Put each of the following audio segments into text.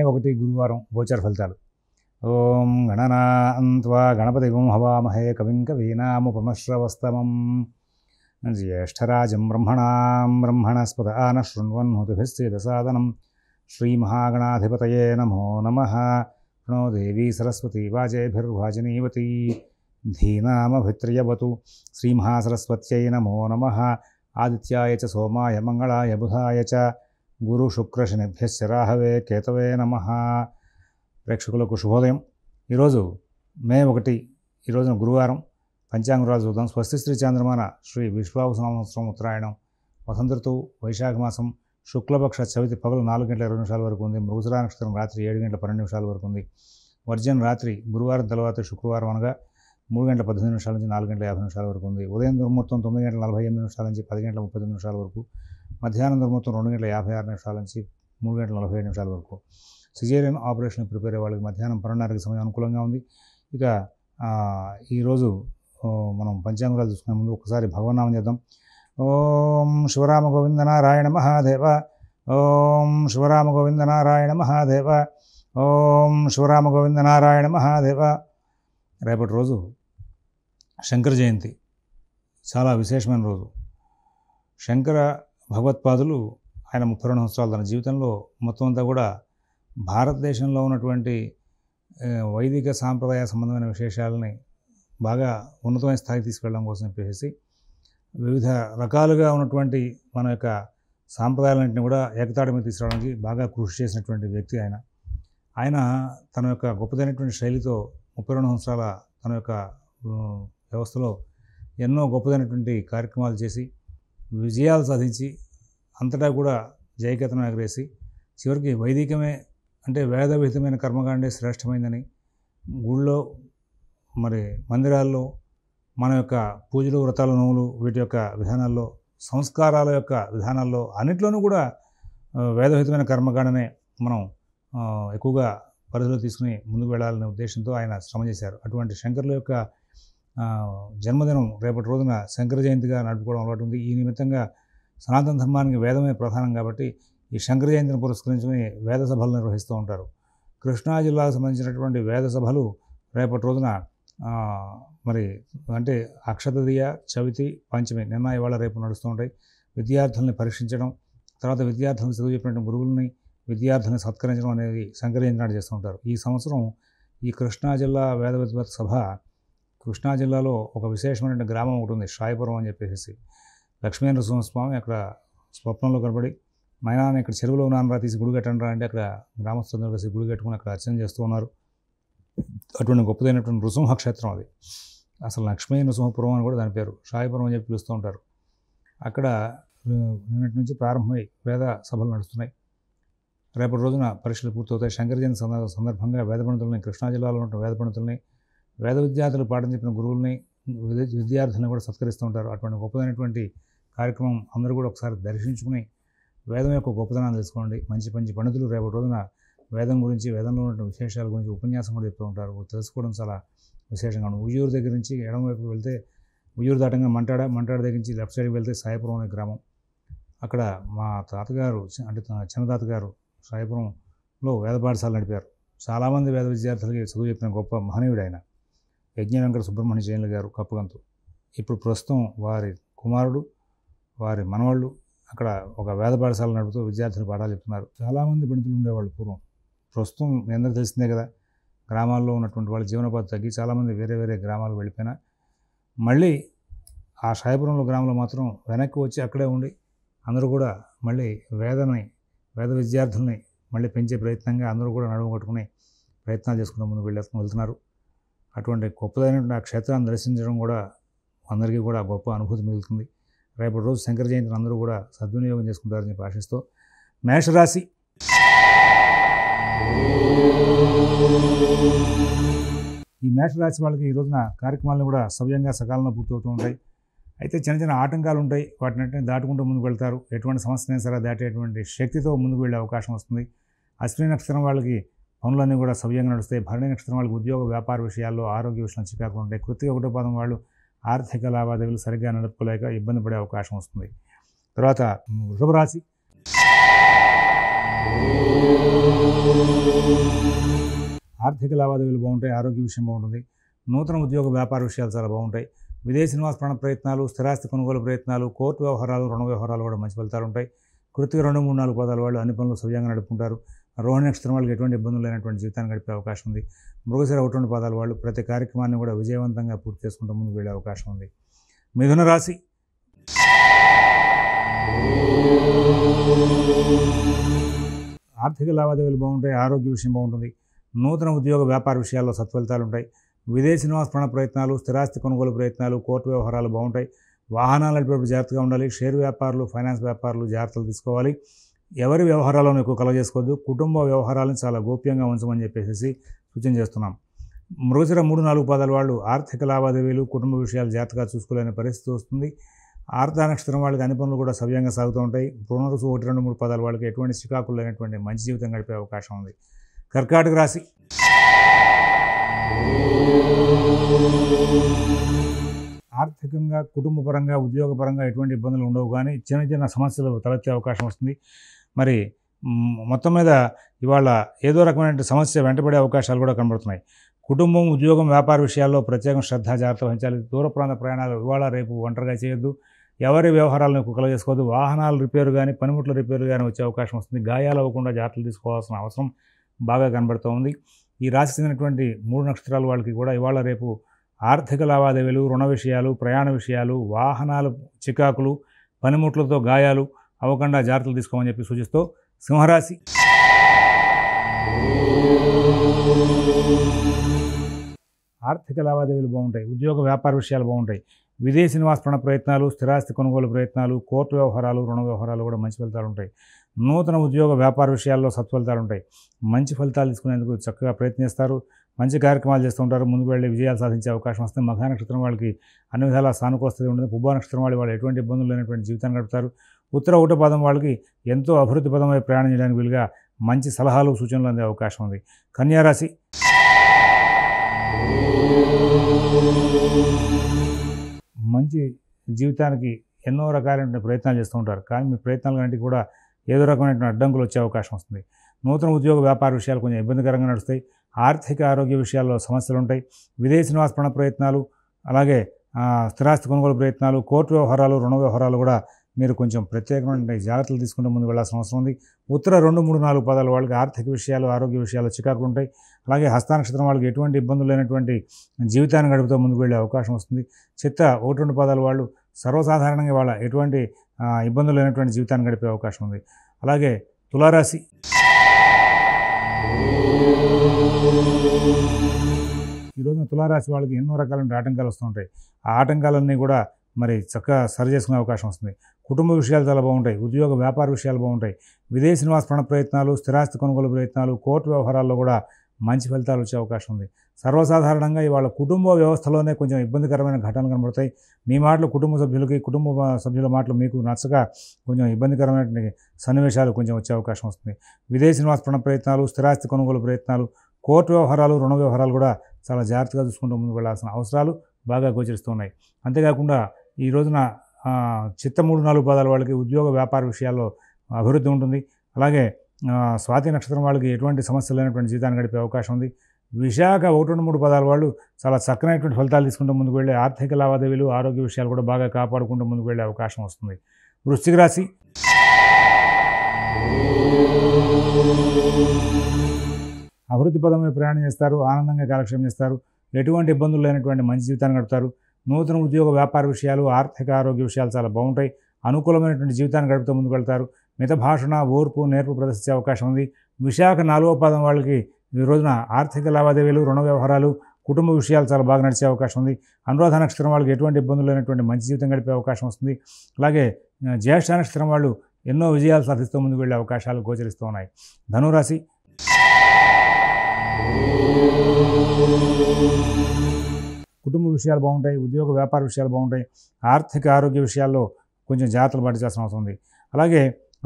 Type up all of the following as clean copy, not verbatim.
1 గురువారం గోచర ఫలితాలు. ఓం గణనాన్త్వా గణపతిగం హవామహే కవిం కవీనాముపమశ్రవస్తమం జ్యేష్ఠరాజం బ్రహ్మణస్పద ఆనః శృణ్వన్నోతిభిశ్చేదసాదనం శ్రీమహాగణాధిపతయే నమో నమః. ప్రణో దేవీ సరస్వతీ వాజేభిర్వాజినీవతి ధీనామభిత్రియవతు. శ్రీమహాసరస్వత్యై నమో నమః. ఆదిత్యాయ చ సోమాయ మంగళాయ బుధాయ చ గురు శుక్ర శనిభ్యశ్చ రాహవే కేతవే నమః. ప్రేక్షకులకు శుభోదయం. ఈరోజు మే 1 ఈరోజున గురువారం. పంచాంగరాజు చూద్దాం. స్వస్తి శ్రీ చాంద్రమాన శ్రీ విశ్వావసు సంవత్సరం ఉత్తరాయణం, వసంత ఋతువు వైశాఖ మాసం, శుక్లపక్ష చవితి పగలు 4:20 వరకు ఉంది. మృగశిర నక్షత్రం రాత్రి 7:12 వరకు ఉంది. వర్జన్ రాత్రి గురువారం తర్వాత శుక్రవారం అనగా 3:18 నుంచి 4:50 వరకు ఉంది. ఉదయం దుర్ముహూర్తం 9:48 నుంచి 10:39 వరకు, మధ్యాహ్నం దుర్ముహూర్తం 2:56 నుంచి 3:47 వరకు. సిజేరియన్ ఆపరేషన్ ప్రిపేర్ అయ్యే వాళ్ళకి మధ్యాహ్నం 12:30 సమయం అనుకూలంగా ఉంది. ఇక ఈరోజు మనం పంచాంగాలు చూసుకునే ముందు ఒకసారి భగవన్నామం చేద్దాం. ఓం శివరామ గోవింద నారాయణ మహాదేవ. ఓం శివరామ గోవింద నారాయణ మహాదేవ. ఓం శివరామ గోవింద నారాయణ మహాదేవ. రేపటి రోజు శంకర జయంతి, చాలా విశేషమైన రోజు. శంకర భగవత్పాదులు ఆయన 32 సంవత్సరాలు తన జీవితంలో మొత్తం అంతా కూడా భారతదేశంలో ఉన్నటువంటి వైదిక సాంప్రదాయ సంబంధమైన విశేషాలని బాగా ఉన్నతమైన స్థాయికి తీసుకెళ్ళడం కోసం చెప్పేసి వివిధ రకాలుగా ఉన్నటువంటి మన యొక్క సాంప్రదాయాలన్నింటినీ కూడా ఏకతాటి మీద తీసుకురావడానికి బాగా కృషి చేసినటువంటి వ్యక్తి ఆయన. ఆయన తన యొక్క గొప్పదైనటువంటి శైలితో 32 సంవత్సరాల తన యొక్క వ్యవస్థలో ఎన్నో గొప్పదైనటువంటి కార్యక్రమాలు చేసి విజయాలు సాధించి అంతటా కూడా జయకేతనం ఎగరేసి చివరికి వైదికమే అంటే వేదవిహితమైన కర్మకాండే శ్రేష్టమైందని, గుళ్ళో మరి మందిరాల్లో మన యొక్క పూజలు వ్రతాలు నోములు వీటి యొక్క విధానాల్లో, సంస్కారాల యొక్క విధానాల్లో అన్నిట్లోనూ కూడా వేదవిహితమైన కర్మకాండనే మనం ఎక్కువగా పరిధిలో తీసుకుని ముందుకు వెళ్ళాలనే ఉద్దేశంతో ఆయన శ్రమ చేశారు. అటువంటి శంకరుల యొక్క జన్మదినం రేపటి రోజున శంకర జయంతిగా నడుపుకోవడం అలవాటు ఉంది. ఈ నిమిత్తంగా సనాతన ధర్మానికి వేదమే ప్రధానం కాబట్టి ఈ శంకర జయంతిని పురస్కరించుకుని వేద సభలు నిర్వహిస్తూ ఉంటారు. కృష్ణా జిల్లాకు సంబంధించినటువంటి వేద సభలు రేపటి రోజున మరి అంటే అక్షతదియ, చవితి, పంచమి నిన్న ఇవాళ రేపు నడుస్తూ ఉంటాయి. విద్యార్థుల్ని పరీక్షించడం, తర్వాత విద్యార్థులకు చదువు చెప్పినటువంటి గురువుల్ని విద్యార్థుల్ని సత్కరించడం అనేది శంకర జయంతి నాడు చేస్తూ ఉంటారు. ఈ సంవత్సరం ఈ కృష్ణా జిల్లా వేద విద్వత్ సభ కృష్ణా జిల్లాలో ఒక విశేషమైన గ్రామం ఒకటి ఉంది, షాయిపురం అని చెప్పేసి. లక్ష్మీ నరసింహస్వామి అక్కడ స్వప్నంలో కనబడి మైనా ఇక్కడ చెరువులో ఉన్నానరా తీసి గుడి కట్టండి రా అంటే అక్కడ గ్రామస్తులందరూ కలిసి గుడి కట్టుకుని అక్కడ అర్చన చేస్తూ ఉన్నారు. అటువంటి గొప్పదైనటువంటి నృసింహ క్షేత్రం అది. అసలు లక్ష్మీ నృసింహపురం అని కూడా దాని పేరు. షాయిపురం అని చెప్పి పిలుస్తూ ఉంటారు. అక్కడ నిన్నటి నుంచి ప్రారంభమై వేద సభలు నడుస్తున్నాయి. రేపటి రోజున పరీక్షలు పూర్తవుతాయి. శంకర జయంతి సందర్భంగా వేద పండితులని, కృష్ణా జిల్లాలో ఉన్న వేద పండితులని, వేద విద్యార్థులు పాఠం చెప్పిన గురువుల్ని, విద్యార్థులను కూడా సత్కరిస్తూ ఉంటారు. అటువంటి గొప్పదైనటువంటి కార్యక్రమం అందరూ కూడా ఒకసారి దర్శించుకుని వేదం యొక్క గొప్పతనాన్ని తెలుసుకోండి. మంచి మంచి పండితులు రేపటి రోజున వేదం గురించి, వేదంలో ఉన్న విశేషాల గురించి ఉపన్యాసం కూడా చెప్తూ ఉంటారు. తెలుసుకోవడం చాలా విశేషంగా ఉంది. ఉయ్యూరు దగ్గర నుంచి ఎడమవైపు వెళ్తే ఉయ్యూరు దాటంగా మంటాడ దగ్గర నుంచి లెఫ్ట్ సైడ్కి వెళ్తే సాయిపురం అనే గ్రామం. అక్కడ మా తాతగారు అంటే చిన్న తాతగారు సాయిపురంలో వేద పాఠశాల నడిపారు. చాలామంది వేద విద్యార్థులకి చదువు చెప్పిన గొప్ప మహనీయుడు ఆయన. యజ్ఞ వెంకట సుబ్రహ్మణ్య జైన్లు గారు కప్పగంతు. ఇప్పుడు ప్రస్తుతం వారి కుమారుడు, వారి మనవాళ్ళు అక్కడ ఒక వేద పాఠశాల నడుపుతూ విద్యార్థులు పాఠాలు చెప్తున్నారు. చాలామంది పండితులు ఉండేవాళ్ళు పూర్వం. ప్రస్తుతం మీ అందరూ తెలిసిందే కదా, గ్రామాల్లో ఉన్నటువంటి వాళ్ళ జీవనోపాధి తగ్గి చాలామంది వేరే వేరే గ్రామాలకు వెళ్ళిపోయినా మళ్ళీ ఆ షాయిపురంలో గ్రామంలో మాత్రం వెనక్కి వచ్చి అక్కడే ఉండి అందరూ కూడా మళ్ళీ వేద విద్యార్థుల్ని మళ్ళీ పెంచే ప్రయత్నంగా అందరూ కూడా నడుము కట్టుకుని ప్రయత్నాలు చేసుకుంటూ ముందుకు వెళ్తున్నారు. అటువంటి గొప్పదైనటువంటి ఆ క్షేత్రాన్ని దర్శించడం కూడా అందరికీ కూడా గొప్ప అనుభూతి మిగులుతుంది. రేపటి రోజు శంకర జయంతిని అందరూ కూడా సద్వినియోగం చేసుకుంటారని చెప్పి ఆశిస్తూ మేషరాశి. ఈ మేషరాశి వాళ్ళకి ఈ రోజున కార్యక్రమాలను కూడా సవ్యంగా సకాలంలో పూర్తవుతూ ఉంటాయి. అయితే చిన్న చిన్న ఆటంకాలు ఉంటాయి. వాటిని దాటుకుంటూ ముందుకు వెళ్తారు. ఎటువంటి సమస్యనైనా సరే దాటేటువంటి శక్తితో ముందుకు వెళ్ళే అవకాశం వస్తుంది. అశ్విని నక్షత్రం వాళ్ళకి పనులన్నీ కూడా సవ్యంగా నడుస్తాయి. భరణి నక్షత్రం వాళ్ళకి ఉద్యోగ వ్యాపార విషయాల్లో, ఆరోగ్య విషయాలు చికాకులు ఉంటాయి. కృత్తిక 1వ పాదం వాళ్ళు ఆర్థిక లావాదేవీలు సరిగ్గా నడుపుకోలేక ఇబ్బంది పడే అవకాశం వస్తుంది. తర్వాత వృషభ రాశి. ఆర్థిక లావాదేవీలు బాగుంటాయి, ఆరోగ్య విషయం బాగుంటుంది, నూతన ఉద్యోగ వ్యాపార విషయాలు చాలా బాగుంటాయి, విదేశీ నివాస ప్రయత్నాలు, స్థిరాస్తి కొనుగోలు ప్రయత్నాలు, కోర్టు వ్యవహారాలు, రుణ వ్యవహారాలు కూడా మంచి ఫలితాలు ఉంటాయి. కృతిక 2, 3, 4 పదాల వాళ్ళు అన్ని పనులు సవ్యంగా నడుపుకుంటారు. రోహిణి నక్షత్రం వాళ్ళకి ఎటువంటి ఇబ్బందులు లేనటువంటి జీవితాన్ని గడిపే అవకాశం ఉంది. మృగశిర 1, 2 పదాల వాళ్ళు ప్రతి కార్యక్రమాన్ని కూడా విజయవంతంగా పూర్తి చేసుకుంటూ ముందుకు వెళ్ళే అవకాశం ఉంది. మిథున రాశి ఆర్థిక లావాదేవీలు బాగుంటాయి, ఆరోగ్య విషయం బాగుంటుంది, నూతన ఉద్యోగ వ్యాపార విషయాల్లో సత్ఫలితాలు ఉంటాయి, విదేశీ నివాస ప్రయత్నాలు, స్థిరాస్తి కొనుగోలు ప్రయత్నాలు, కోర్టు వ్యవహారాలు బాగుంటాయి, వాహనాలు నడిపేటప్పుడు జాగ్రత్తగా ఉండాలి, షేర్ వ్యాపారులు, ఫైనాన్స్ వ్యాపారులు జాగ్రత్తలు తీసుకోవాలి, ఎవరి వ్యవహారాలను ఎక్కువ కలగజేసుకోవద్దు, కుటుంబ వ్యవహారాలను చాలా గోప్యంగా ఉంచమని చెప్పేసి సూచన చేస్తున్నాం. మృగశిర 3, 4 పదాల వాళ్ళు ఆర్థిక లావాదేవీలు, కుటుంబ విషయాలు జాగ్రత్తగా చూసుకోలేని పరిస్థితి వస్తుంది. ఆర్ధ నక్షత్రం వాళ్ళకి అన్ని పనులు కూడా సవ్యంగా సాగుతూ ఉంటాయి. పునరుసు 1, 2, 3 పదాల వాళ్ళకి ఎటువంటి చికాకులు లేనటువంటి మంచి జీవితం గడిపే అవకాశం ఉంది. కర్కాటక రాశి ఆర్థికంగా, కుటుంబపరంగా, ఉద్యోగపరంగా ఎటువంటి ఇబ్బందులు ఉండవు, కానీ చిన్న చిన్న సమస్యలు తలెత్తే అవకాశం వస్తుంది. మరి మొత్తం మీద ఇవాళ ఏదో రకమైన సమస్య వెంటబడే అవకాశాలు కూడా కనబడుతున్నాయి. కుటుంబం, ఉద్యోగం, వ్యాపార విషయాల్లో ప్రత్యేక శ్రద్ధ, జాగ్రత్త వహించాలి. దూర ప్రాంత ప్రయాణాలు ఇవాళ రేపు ఒంటరిగా చేయొద్దు. ఎవరి వ్యవహారాలను ఎక్కువ కలగజేసుకోవద్దు. వాహనాలు రిపేరు కానీ, పనిముట్ల రిపేరు కానీ వచ్చే అవకాశం వస్తుంది. గాయాలు అవ్వకుండా జాగ్రత్తలు తీసుకోవాల్సిన అవసరం బాగా కనబడుతూ ఉంది. ఈ రాశి చెందినటువంటి 3 నక్షత్రాల వాళ్ళకి కూడా ఇవాళ రేపు ఆర్థిక లావాదేవీలు, రుణ విషయాలు, ప్రయాణ విషయాలు, వాహనాలు చికాకులు, పనిముట్లతో గాయాలు అవ్వకుండా జాగ్రత్తలు తీసుకోమని చెప్పి సూచిస్తూ, సింహరాశి ఆర్థిక లావాదేవీలు బాగుంటాయి, ఉద్యోగ వ్యాపార విషయాలు బాగుంటాయి, విదేశీ నివాస ప్రయత్నాలు, స్థిరాస్తి కొనుగోలు ప్రయత్నాలు, కోర్టు వ్యవహారాలు, రుణ వ్యవహారాలు కూడా మంచి ఫలితాలు ఉంటాయి. నూతన ఉద్యోగ వ్యాపార విషయాల్లో సత్ఫలితాలు ఉంటాయి. మంచి ఫలితాలు తీసుకునేందుకు చక్కగా ప్రయత్నిస్తారు. మంచి కార్యక్రమాలు చేస్తూ ఉంటారు. ముందుకు వెళ్ళి విజయాలు సాధించే అవకాశం వస్తుంది. మఘా నక్షత్రం వాళ్ళకి అన్ని విధాల సానుకూలత ఉంటుంది. పుబ్బా నక్షత్రం వాళ్ళు ఎటువంటి ఇబ్బందులు లేనటువంటి జీవితాన్ని గడుపుతారు. ఉత్తర 1 పదం వాళ్ళకి ఎంతో అభివృద్ధి పదమై ప్రయాణం చేయడానికి వీలుగా మంచి సలహాలు, సూచనలు అందే అవకాశం ఉంది. కన్యారాశి మంచి జీవితానికి ఎన్నో రకాలైన ప్రయత్నాలు చేస్తూ ఉంటారు, కానీ మీ ప్రయత్నాలన్నింటికి కూడా ఏదో రకమైనటువంటి అడ్డంకులు వచ్చే అవకాశం వస్తుంది. నూతన ఉద్యోగ వ్యాపార విషయాలు కొంచెం ఇబ్బందికరంగా నడుస్తాయి. ఆర్థిక ఆరోగ్య విషయాల్లో సమస్యలు ఉంటాయి. విదేశీ నివాస ప్రయత్నాలు, అలాగే స్థిరాస్తి కొనుగోలు ప్రయత్నాలు, కోర్టు వ్యవహారాలు, రుణ వ్యవహారాలు కూడా మీరు కొంచెం ప్రత్యేకమైన జాగ్రత్తలు తీసుకుంటూ ముందుకు వెళ్ళాల్సిన అవసరం ఉంది. ఉత్తర 2, 3, 4 పదాల వాళ్ళకి ఆర్థిక విషయాలు, ఆరోగ్య విషయాలు చికాకులు ఉంటాయి. అలాగే హస్త నక్షత్రం వాళ్ళకి ఎటువంటి ఇబ్బందులు లేనటువంటి జీవితాన్ని గడుపుతూ ముందుకు వెళ్ళే అవకాశం వస్తుంది. చిత్త 1, 2 పదాల వాళ్ళు సర్వసాధారణంగా వాళ్ళ ఎటువంటి ఇబ్బందులు లేనటువంటి జీవితాన్ని గడిపే అవకాశం ఉంది. అలాగే తులారాశి ఈరోజున తులారాశి వాళ్ళకి ఎన్నో రకాలైన ఆటంకాలు వస్తూ ఉంటాయి. ఆ ఆటంకాలన్నీ కూడా మరి చక్కగా సరి చేసుకునే అవకాశం వస్తుంది. కుటుంబ విషయాలు చాలా బాగుంటాయి. ఉద్యోగ వ్యాపార విషయాలు బాగుంటాయి. విదేశీ నివాస ప్రయత్నాలు, స్థిరాస్తి కొనుగోలు ప్రయత్నాలు, కోర్టు వ్యవహారాల్లో కూడా మంచి ఫలితాలు వచ్చే అవకాశం ఉంది. సర్వసాధారణంగా ఇవాళ కుటుంబ వ్యవస్థలోనే కొంచెం ఇబ్బందికరమైన ఘటనలు కనబడతాయి. మీ మాటలు కుటుంబ సభ్యుల మాటలు మీకు నచ్చక కొంచెం ఇబ్బందికరమైన సన్నివేశాలు కొంచెం వచ్చే అవకాశం వస్తుంది. విదేశీ నివాస ప్రయత్నాలు, స్థిరాస్తి కొనుగోలు ప్రయత్నాలు, కోర్టు వ్యవహారాలు, రుణ వ్యవహారాలు కూడా చాలా జాగ్రత్తగా చూసుకుంటూ ముందుకు వెళ్లాల్సిన అవసరాలు బాగా గోచరిస్తున్నాయి. అంతేకాకుండా ఈ రోజున చిత్త 3, 4 పదాల వాళ్ళకి ఉద్యోగ వ్యాపార విషయాల్లో అభివృద్ధి ఉంటుంది. అలాగే స్వాతి నక్షత్రం వాళ్ళకి ఎటువంటి సమస్యలు లేనటువంటి జీవితాన్ని గడిపే అవకాశం ఉంది. విశాఖ 1, 2, 3 పదాల వాళ్ళు చాలా చక్కనైనటువంటి ఫలితాలు తీసుకుంటూ ముందుకు వెళ్ళే ఆర్థిక లావాదేవీలు, ఆరోగ్య విషయాలు కూడా బాగా కాపాడుకుంటూ ముందుకు వెళ్ళే అవకాశం వస్తుంది. వృశ్చిక రాశి అభివృద్ధి పదమై ప్రయాణం చేస్తారు. ఆనందంగా కాలక్షేపం చేస్తారు. ఎటువంటి ఇబ్బందులు లేనటువంటి మంచి జీవితాన్ని గడుపుతారు. నూతన ఉద్యోగ వ్యాపార విషయాలు, ఆర్థిక ఆరోగ్య విషయాలు చాలా బాగుంటాయి. అనుకూలమైనటువంటి జీవితాన్ని గడుపుతూ ముందుకు వెళ్తారు. మిత భాషణ, ఓర్పు, నేర్పు ప్రదర్శించే అవకాశం ఉంది. విశాఖ 4వ పదం వాళ్ళకి ఈ రోజున ఆర్థిక లావాదేవీలు, రుణ వ్యవహారాలు, కుటుంబ విషయాలు చాలా బాగా నడిచే అవకాశం ఉంది. అనురాధ నక్షత్రం వాళ్ళకి ఎటువంటి ఇబ్బందులు లేనటువంటి మంచి జీవితం గడిపే అవకాశం వస్తుంది. అలాగే జ్యేష్ఠ నక్షత్రం వాళ్ళు ఎన్నో విజయాలు సాధిస్తూ ముందుకు వెళ్ళే అవకాశాలు గోచరిస్తూ ఉన్నాయి. ధనురాశి కుటుంబ విషయాలు బాగుంటాయి. ఉద్యోగ వ్యాపార విషయాలు బాగుంటాయి. ఆర్థిక ఆరోగ్య విషయాల్లో కొంచెం జాగ్రత్తలు పాటించాల్సిన అవసరం ఉంది. అలాగే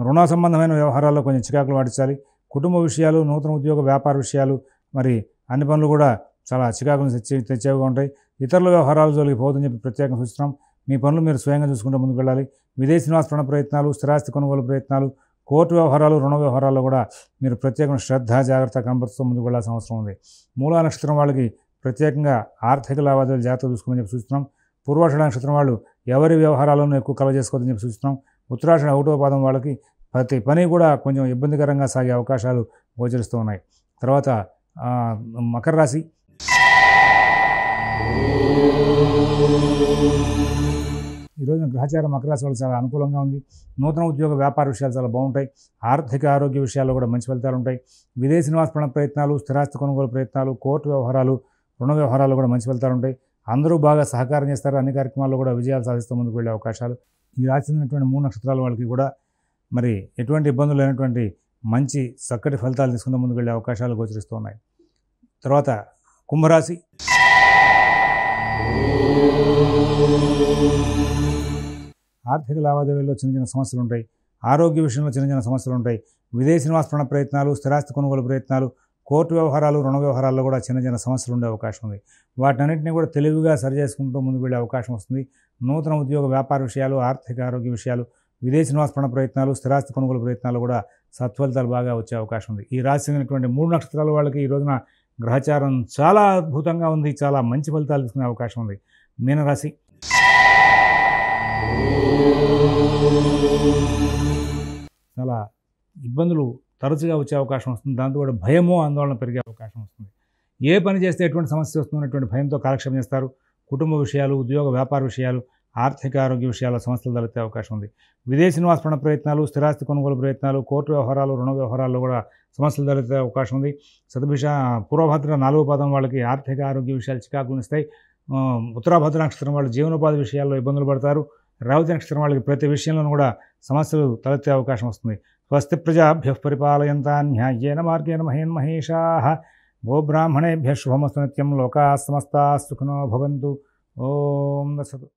రుణ సంబంధమైన వ్యవహారాల్లో కొంచెం చికాకులు పాటించాలి. కుటుంబ విషయాలు, నూతన ఉద్యోగ వ్యాపార విషయాలు, మరి అన్ని పనులు కూడా చాలా చికాకులు తెచ్చేవిగా ఉంటాయి. ఇతరుల వ్యవహారాల జోలికి పోదని చెప్పి ప్రత్యేకంగా సూచిస్తున్నాం. మీ పనులు మీరు స్వయంగా చూసుకుంటూ ముందుకు వెళ్ళాలి. విదేశీ నివాస ప్రయత్నాలు, స్థిరాస్తి కొనుగోలు ప్రయత్నాలు, కోర్టు వ్యవహారాలు, రుణ వ్యవహారాల్లో కూడా మీరు ప్రత్యేకమైన శ్రద్ధ, జాగ్రత్త కనబరుస్తూ ముందుకు వెళ్ళాల్సిన అవసరం ఉంది. మూలా నక్షత్రం వాళ్ళకి ప్రత్యేకంగా ఆర్థిక లావాదేవీలు జాగ్రత్త చూసుకోమని చెప్పి సూచిస్తున్నాం. పూర్వాషాఢ నక్షత్రం వాళ్ళు ఎవరి వ్యవహారాలను ఎక్కువ కలవ చేసుకోవద్దని చెప్పి సూచిస్తున్నాం. ఉత్తరాషాఢ 1వ పాదం వాళ్ళకి ప్రతి పని కూడా కొంచెం ఇబ్బందికరంగా సాగే అవకాశాలు గోచరిస్తూ ఉన్నాయి. తర్వాత మకర రాశి. ఈరోజు గ్రహచారం మకర రాశి వాళ్ళకి చాలా అనుకూలంగా ఉంది. నూతన ఉద్యోగ వ్యాపార విషయాలు చాలా బాగుంటాయి. ఆర్థిక ఆరోగ్య విషయాల్లో కూడా మంచి ఫలితాలు ఉంటాయి. విదేశీ నివాస ప్రయత్నాలు, స్థిరాస్తి కొనుగోలు ప్రయత్నాలు, కోర్టు వ్యవహారాలు, రుణ వ్యవహారాలు కూడా మంచి ఫలితాలు ఉంటాయి. అందరూ బాగా సహకారం చేస్తారు. అన్ని కార్యక్రమాల్లో కూడా విజయాలు సాధిస్తూ ముందుకు వెళ్ళే అవకాశాలు. ఈ రాశి చెందినటువంటి 3 నక్షత్రాల వాళ్ళకి కూడా మరి ఎటువంటి ఇబ్బందులు లేనటువంటి మంచి చక్కటి ఫలితాలు తీసుకుంటూ ముందుకు వెళ్ళే అవకాశాలు గోచరిస్తూ ఉన్నాయి. తర్వాత కుంభరాశి. ఆర్థిక లావాదేవీల్లో చిన్న చిన్న సమస్యలు ఉంటాయి. ఆరోగ్య విషయంలో చిన్న చిన్న సమస్యలు ఉంటాయి. విదేశీ నివాస ప్రయత్నాలు, స్థిరాస్తి కొనుగోలు ప్రయత్నాలు, కోర్టు వ్యవహారాలు, రుణ వ్యవహారాల్లో కూడా చిన్న చిన్న సమస్యలు ఉండే అవకాశం ఉంది. వాటన్నింటినీ కూడా తెలివిగా సరి చేసుకుంటూ ముందుకు వెళ్ళే అవకాశం వస్తుంది. నూతన ఉద్యోగ వ్యాపార విషయాలు, ఆర్థిక ఆరోగ్య విషయాలు, విదేశీ నివాస ప్రయత్నాలు, స్థిరాస్తి కొనుగోలు ప్రయత్నాలు కూడా సత్ఫలితాలు బాగా వచ్చే అవకాశం ఉంది. ఈ రాశి చెందినటువంటి 3 నక్షత్రాల వాళ్ళకి ఈ రోజున గ్రహచారం చాలా అద్భుతంగా ఉంది. చాలా మంచి ఫలితాలు తీసుకునే అవకాశం ఉంది. మీనరాశి. చాలా ఇబ్బందులు తరచుగా వచ్చే అవకాశం వస్తుంది. దాంతో కూడా భయము, ఆందోళన పెరిగే అవకాశం వస్తుంది. ఏ పని చేస్తే ఎటువంటి సమస్య వస్తుందనేటువంటి భయంతో కాలక్షేపం చేస్తారు. కుటుంబ విషయాలు, ఉద్యోగ వ్యాపార విషయాలు, ఆర్థిక ఆరోగ్య విషయాల సమస్యలు తలెత్తే అవకాశం ఉంది. విదేశీ నివాస ప్రయత్నాలు, స్థిరాస్తి కొనుగోలు ప్రయత్నాలు, కోర్టు వ్యవహారాలు, రుణ వ్యవహారాల్లో కూడా సమస్యలు తలెత్తే అవకాశం ఉంది. పూర్వభద్ర 4వ పాదం వాళ్ళకి ఆర్థిక ఆరోగ్య విషయాలు చికాకులు ఇస్తాయి. ఉత్తరాభద్ర నక్షత్రం వాళ్ళు జీవనోపాధి విషయాల్లో ఇబ్బందులు పడతారు. రేవతి నక్షత్రం వాళ్ళకి ప్రతి విషయంలోనూ కూడా సమస్యలు తలెత్తే అవకాశం వస్తుంది. స్వస్తి ప్రజాభ్యః పరిపాలయంతాం న్యాయేన మార్గేణ మహేన్ మహేషాః. గోబ్రాహ్మణేభ్యః శుభమస్తు నిత్యం. లోకాః సమస్తాః సుఖినో భవంతు. ఓం తత్సత్.